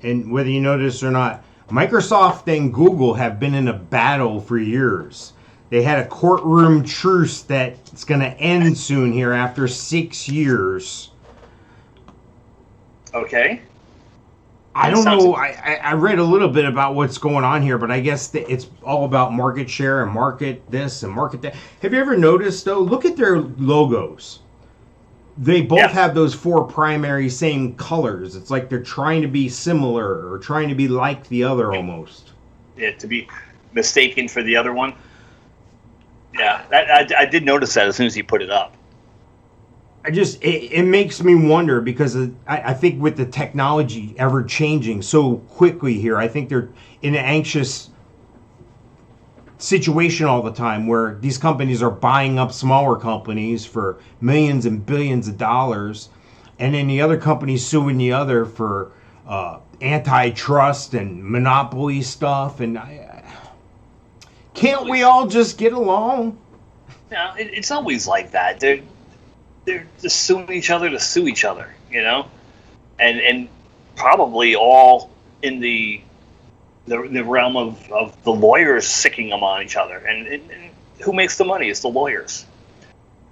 and whether you know this or not, Microsoft and Google have been in a battle for years. They had a courtroom truce that's going to end soon here after 6 years. Okay. I don't know. I read a little bit about what's going on here, but I guess it's all about market share and market this and market that. Have you ever noticed, though? Look at their logos. They both have those 4 primary same colors. It's like they're trying to be similar or trying to be like the other almost. Yeah, to be mistaken for the other one. Yeah, I did notice that as soon as you put it up. It makes me wonder because I think with the technology ever changing so quickly here, I think they're in an anxious situation all the time where these companies are buying up smaller companies for millions and billions of dollars, and then the other companies suing the other for antitrust and monopoly stuff. And can't we all just get along? Yeah, it's always like that. They're just suing each other to sue each other, you know, and probably all in the realm of the lawyers sicking them on each other, and who makes the money? It's the lawyers.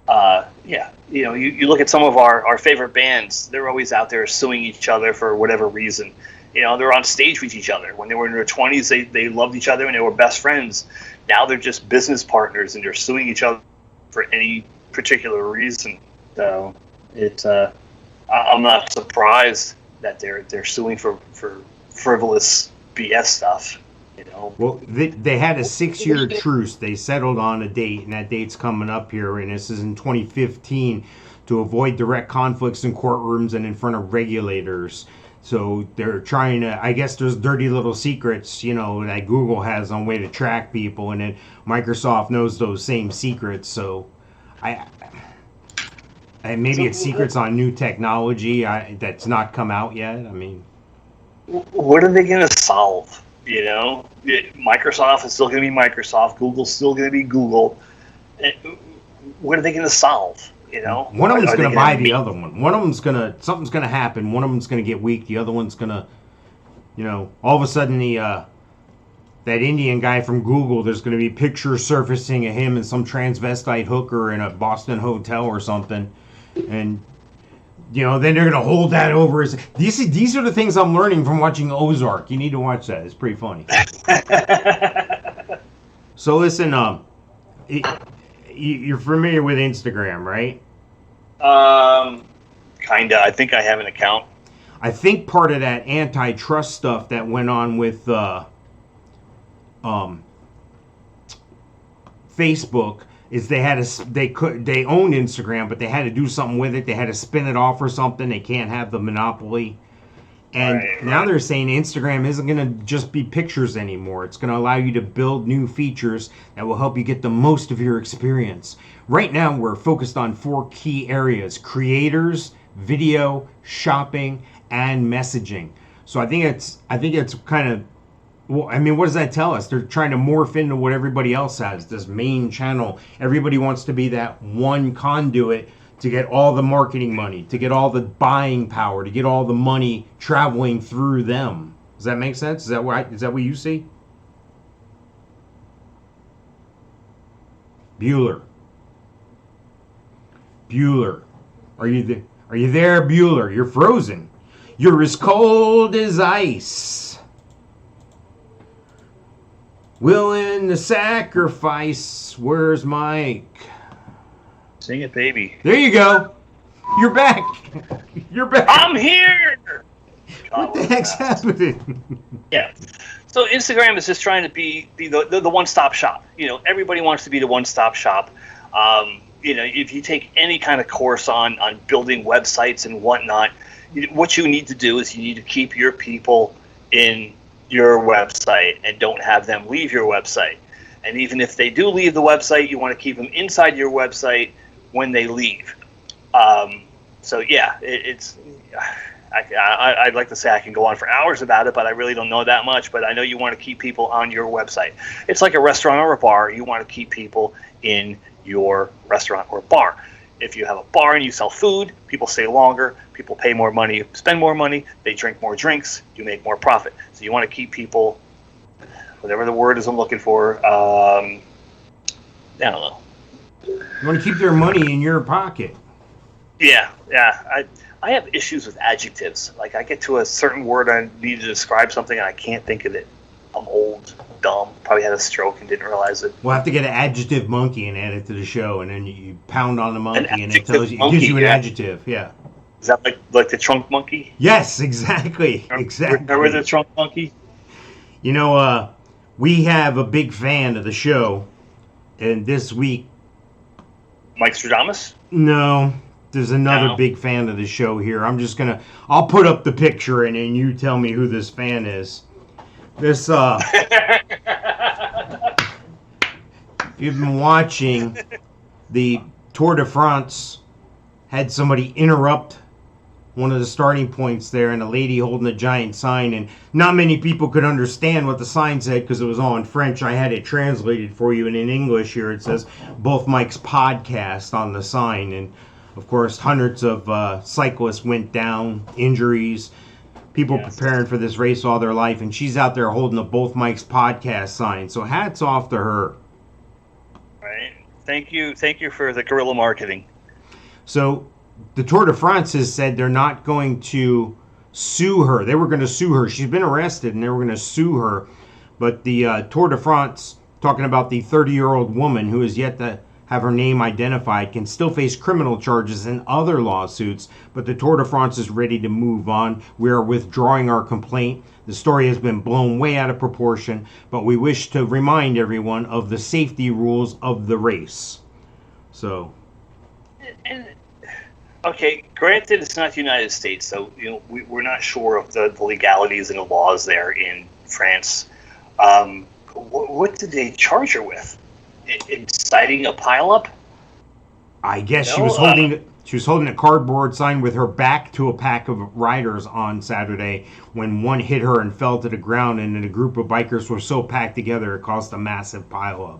Yeah, you know, you look at some of our favorite bands; they're always out there suing each other for whatever reason. You know, they're on stage with each other. When they were in their 20s, they loved each other and they were best friends. Now they're just business partners and they're suing each other for any particular reason. So I'm not surprised that they're suing for frivolous BS stuff, you know. Well, they had a 6-year truce. They settled on a date, and that date's coming up here, and this is in 2015 to avoid direct conflicts in courtrooms and in front of regulators. So they're trying to, I guess there's dirty little secrets, you know, that Google has on way to track people, and then Microsoft knows those same secrets. So and maybe it's secrets on new technology that's not come out yet. I mean, what are they going to solve? You know, Microsoft is still going to be Microsoft. Google's still going to be Google. What are they going to solve? You know, one of them's going to buy the other one. One of them's something's going to happen. One of them's going to get weak. The other one's going to, you know, all of a sudden that Indian guy from Google, there's going to be pictures surfacing of him and some transvestite hooker in a Boston hotel or something. And, you know, then they're going to hold that over as... These are the things I'm learning from watching Ozark. You need to watch that. It's pretty funny. So listen, you're familiar with Instagram, right? Kinda. I think I have an account. I think part of that antitrust stuff that went on with Facebook is they owned Instagram, but they had to do something with it. They had to spin it off or something. They can't have the monopoly. And now they're saying Instagram isn't going to just be pictures anymore. It's going to allow you to build new features that will help you get the most of your experience. Right now, we're focused on 4 key areas: creators, video, shopping, and messaging. So I think it's kind of, well, I mean, what does that tell us? They're trying to morph into what everybody else has, this main channel. Everybody wants to be that one conduit to get all the marketing money, to get all the buying power, to get all the money traveling through them. Does that make sense? Is that what you see? Bueller, are you there, Bueller? You're frozen. You're as cold as ice. Willing to sacrifice. Where's Mike? Sing it, baby. There you go. You're back. You're back. I'm here. What the heck's happening? Yeah. So Instagram is just trying to be the one-stop shop. You know, everybody wants to be the one-stop shop. You know, if you take any kind of course on building websites and whatnot, what you need to do is you need to keep your people in your website and don't have them leave your website. And even if they do leave the website, you want to keep them inside your website when they leave. So yeah, I'd like to say I can go on for hours about it, but I really don't know that much. But I know you want to keep people on your website. It's like a restaurant or a bar. You want to keep people in your restaurant or bar. If you have a bar and you sell food, people stay longer, people pay more money, spend more money, they drink more drinks, you make more profit. So you want to keep people, whatever the word is I'm looking for, I don't know. You want to keep their money in your pocket. Yeah. I have issues with adjectives. Like, I get to a certain word I need to describe something and I can't think of it. I'm old, dumb, probably had a stroke and didn't realize it. We'll have to get an adjective monkey and add it to the show, and then you pound on the monkey and it monkey, gives you an yeah. adjective. Yeah. Is that like the trunk monkey? Yes, exactly. Remember the trunk monkey? You know, we have a big fan of the show, and this week... Mikestradamus? No, there's another No. big fan of the show here. I'll put up the picture, and then you tell me who this fan is. This, if you've been watching, the Tour de France had somebody interrupt one of the starting points there, and a lady holding a giant sign, and not many people could understand what the sign said because it was all in French. I had it translated for you, and in English here it says Both Mike's Podcast on the sign, and of course hundreds of cyclists went down, injuries, people preparing for this race all their life, and she's out there holding a Both Mike's Podcast sign, so hats off to her. Right. Thank you for the guerrilla marketing. So the Tour de France has said they're not going to sue her. They were going to sue her. She's been arrested, and they were going to sue her. But the Tour de France, talking about the 30-year-old woman who is yet to have her name identified, can still face criminal charges and other lawsuits. But the Tour de France is ready to move on. We are withdrawing our complaint. The story has been blown way out of proportion, but we wish to remind everyone of the safety rules of the race. So... And okay, granted, it's not the United States, so we're not sure of the legalities and the laws there in France. What did they charge her with? Inciting a pileup? I guess she was holding a cardboard sign with her back to a pack of riders on Saturday when one hit her and fell to the ground, and then a group of bikers were so packed together it caused a massive pileup.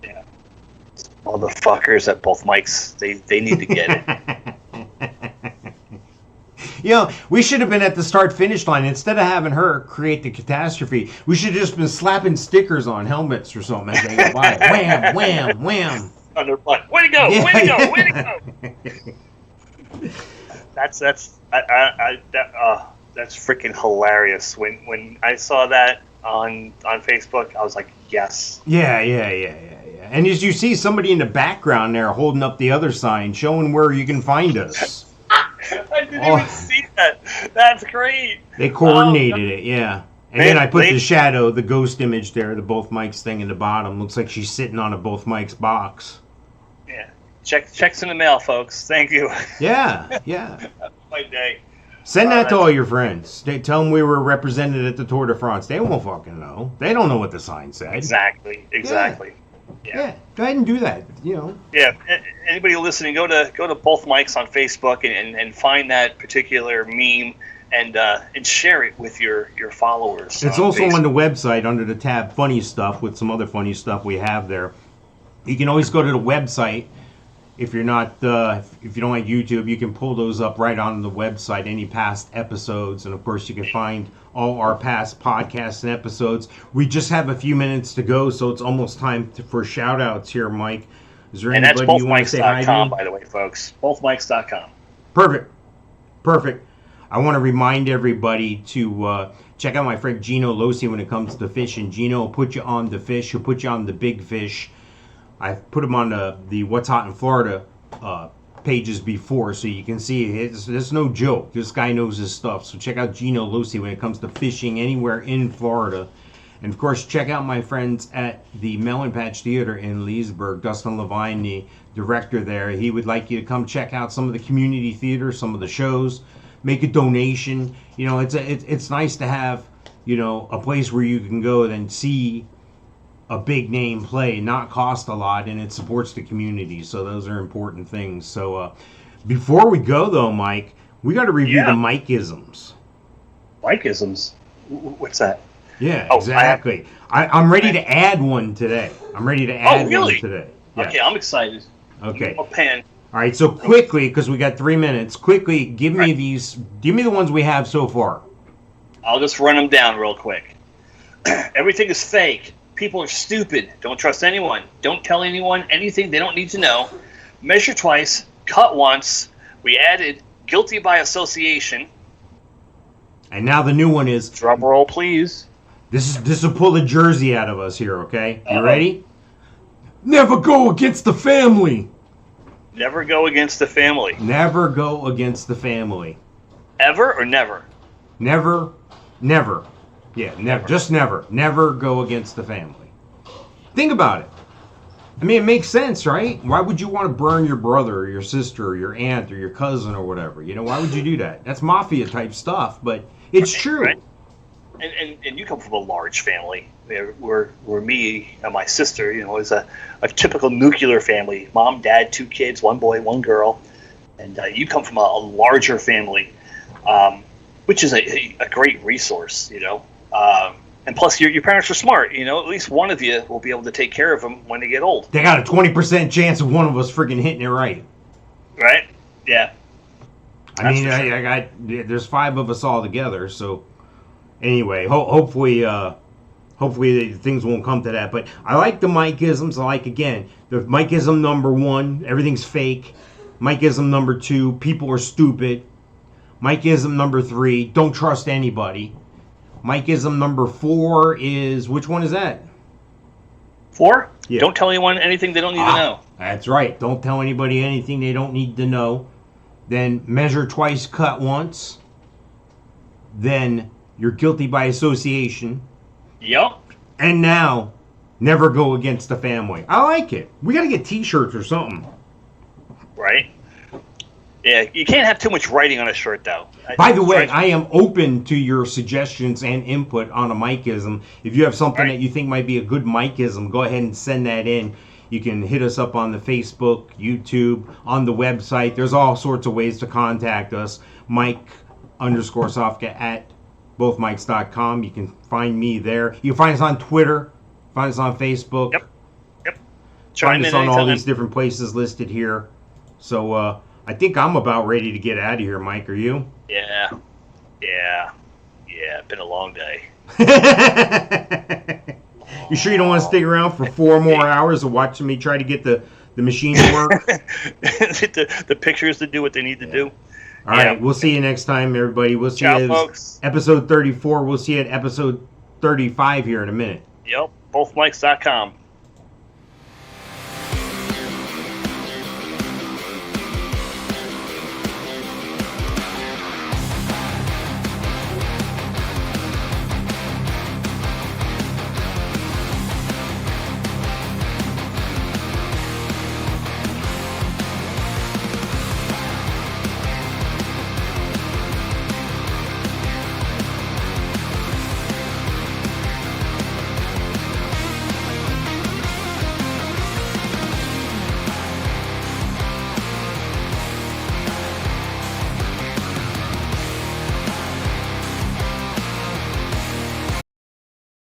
Yeah. All the fuckers at Both Mikes, they need to get it. You know, we should have been at the start-finish line. Instead of having her create the catastrophe, we should have just been slapping stickers on helmets or something as they go by. Wham, wham, wham. On their butt. Way to go! Yeah. Way to go! Way to go! That's freaking hilarious. When I saw that on Facebook, I was like, yes. Yeah. And as you see somebody in the background there holding up the other sign, showing where you can find us. I didn't even see that. That's great. They coordinated it, yeah. And then I put the shadow, the ghost image there, the Both Mikes thing in the bottom. Looks like she's sitting on a Both Mikes box. Yeah. Checks in the mail, folks. Thank you. Yeah. That's my day. Send that to all your friends. Tell them we were represented at the Tour de France. They won't fucking know. They don't know what the sign said. Exactly. Yeah. Go ahead and do that. Yeah. Anybody listening, go to Both Mikes on Facebook and find that particular meme and share it with your followers. It's also on the website under the tab Funny Stuff with some other funny stuff we have there. You can always go to the website. If you're not, if you don't like YouTube, you can pull those up right on the website, any past episodes. And of course, you can find all our past podcasts and episodes. We just have a few minutes to go, so it's almost time for shout outs here, Mike. Is there anybody you want to say hi to? And that's bothmikes.com, by the way, folks. Bothmikes.com. Perfect. I want to remind everybody to check out my friend Gino Losi when it comes to fishing. Gino will put you on the fish. He'll put you on the big fish. I've put him on the What's Hot in Florida pages before, so you can see it's no joke. This guy knows his stuff. So check out Gino Lucy when it comes to fishing anywhere in Florida. And of course, check out my friends at the Melon Patch Theater in Leesburg. Dustin Levine, the director there, he would like you to come check out some of the community theater, some of the shows, make a donation. You know, it's nice to have, you know, a place where you can go and see a big name play, not cost a lot, and it supports the community. So those are important things. So before we go though, Mike, we got to review the Mikeisms. Mikeisms? What's that? Yeah, exactly. I'm ready to add one today. I'm ready to add one today. Yeah. Okay, I'm excited. Okay. A pen. All right, so quickly, because we got 3 minutes, quickly give me these. Give me the ones we have so far. I'll just run them down real quick. Everything is fake. People are stupid. Don't trust anyone. Don't tell anyone anything they don't need to know. Measure twice. Cut once. We added guilty by association. And now the new one is. Drum roll, please. This will pull the jersey out of us here. Okay, you ready? Never go against the family. Never go against the family. Never go against the family. Ever or never? Never. Yeah, never. Just never. Never go against the family. Think about it. I mean, it makes sense, right? Why would you want to burn your brother or your sister or your aunt or your cousin or whatever? You know, why would you do that? That's mafia type stuff, but it's true. Right. And you come from a large family. Where me and my sister, you know, is a typical nuclear family. Mom, dad, 2 kids, 1 boy, 1 girl. And you come from a larger family, which is a great resource, you know. And plus, your parents are smart. You know, at least one of you will be able to take care of them when they get old. They got a 20% chance of one of us freaking hitting it right. Right? Yeah. I mean, I got there's 5 of us all together. So anyway, hopefully things won't come to that. But I like the Mikeisms. I like, again, the Mikeism number 1, everything's fake. Mikeism number 2, people are stupid. Mikeism number 3, don't trust anybody. Mikeism number 4 is, which one is that? 4? Yeah. Don't tell anyone anything they don't need to know. That's right. Don't tell anybody anything they don't need to know. Then measure twice, cut once. Then you're guilty by association. Yep. And now, never go against the family. I like it. We got to get T-shirts or something. Right. Yeah, you can't have too much writing on a shirt, though. By the way, I am open to your suggestions and input on a Mikeism. If you have something that you think might be a good Mikeism, go ahead and send that in. You can hit us up on the Facebook, YouTube, on the website. There's all sorts of ways to contact us. Mike_Sofka at bothmikes.com. You can find me there. You can find us on Twitter. Find us on Facebook. Yep. Find us on all these different places listed here. So, I think I'm about ready to get out of here, Mike. Are you? Yeah. Been a long day. You sure you don't want to stick around for 4 more hours of watching me try to get the machine to work? the pictures to do what they need to do. All right, we'll see you next time, everybody. We'll see you at episode 34. We'll see you at episode 35 here in a minute. Yep, bothmikes.com.